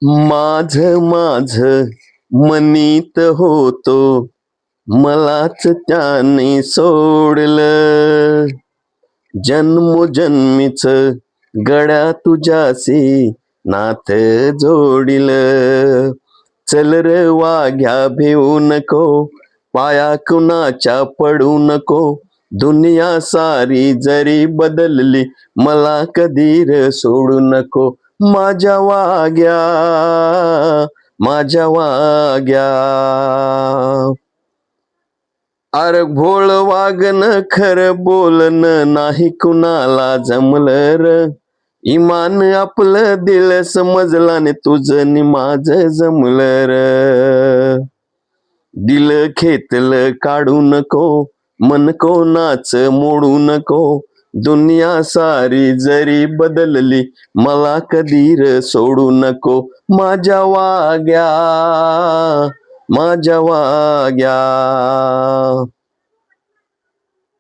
माझ माझ मनीत होतो, मलाच त्याने सोडलं. जन्मोजन्मीच गड्या तुझ्याशी नात जोडिलं. चल रे वाघ्या भिवू नको, पाया कुणाच्या पडू नको. दुनिया सारी जरी बदलली, मला कधी रे सोडू नको. माझ्या वाघ्या, माझ्या वाघ्या. अरे भोळ वागन खरं बोलणं नाही कुणाला जमलं र. इमान आपलं दिल समजला ने तुझं नि माझं जमलं र. दिल खेतलं काढू नको, मन कोणाच मोडू नको. दुनिया सारी जरी बदलली, मला कधी र सोडू नको. माझ्या वाग्या, माझ्या वाग्या.